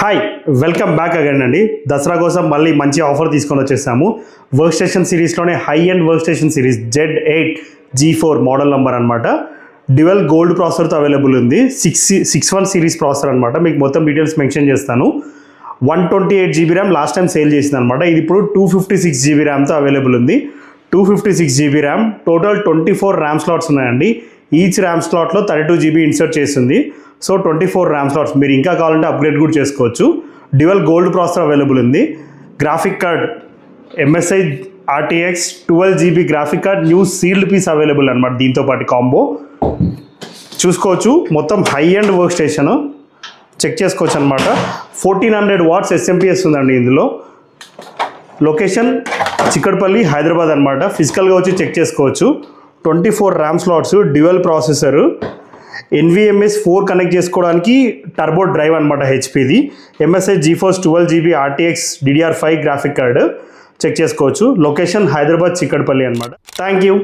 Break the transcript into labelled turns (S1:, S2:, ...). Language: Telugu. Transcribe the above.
S1: హాయ్ వెల్కమ్ బ్యాక్ అగైన్ అండి. దసరా కోసం మళ్ళీ మంచి ఆఫర్ తీసుకొని వచ్చేసాము. వర్క్ స్టేషన్ సిరీస్లోనే high end work station series Z8 G4 model number అనమాట. డ్యువల్ గోల్డ్ ప్రాసెసర్తో అవైలబుల్ ఉంది. 661 సిరీస్ ప్రాసెసర్ అనమాట. మీకు మొత్తం డీటెయిల్స్ మెన్షన్ చేస్తాను. 128 GB RAM last time sale చేసింది అనమాట. ఇది ఇప్పుడు 256 GB ర్యామ్తో అవైలబుల్ ఉంది. 256 GB RAM, total 24 RAM slots ఉన్నాయండి. ఈచ్ ర్యామ్ స్లాట్లో 32 GB ఇన్సర్ట్ చేస్తుంది. So 24 RAM slots. మీరు ఇంకా కావాలంటే అప్గ్రేడ్ కూడా చేసుకోవచ్చు. డ్యువల్ గోల్డ్ ప్రాసెసర్ అవైలబుల్ ఉంది. Graphic card MSI RTX 12 GB graphic card, new sealed piece available అనమాట. దీంతో పాటు కాంబో చూసుకోవచ్చు. మొత్తం high end work station check చేసుకోవచ్చు అనమాట. 1400 వాట్స్ SMPS ఉందండి ఇందులో. లొకేషన్ చిక్కడపల్లి, హైదరాబాద్ అనమాట. ఫిజికల్గా వచ్చి చెక్ చేసుకోవచ్చు. 24 RAM slots, dual processor, NVMe 4 connect చేసుకోవడానికి టర్బో డ్రైవ్ అనమాట HPది. MSI GeForce 12 GB RTX DDR5 graphic card check చేసుకోవచ్చు. లొకేషన్ హైదరాబాద్ చిక్కడపల్లి అనమాట. Thank you.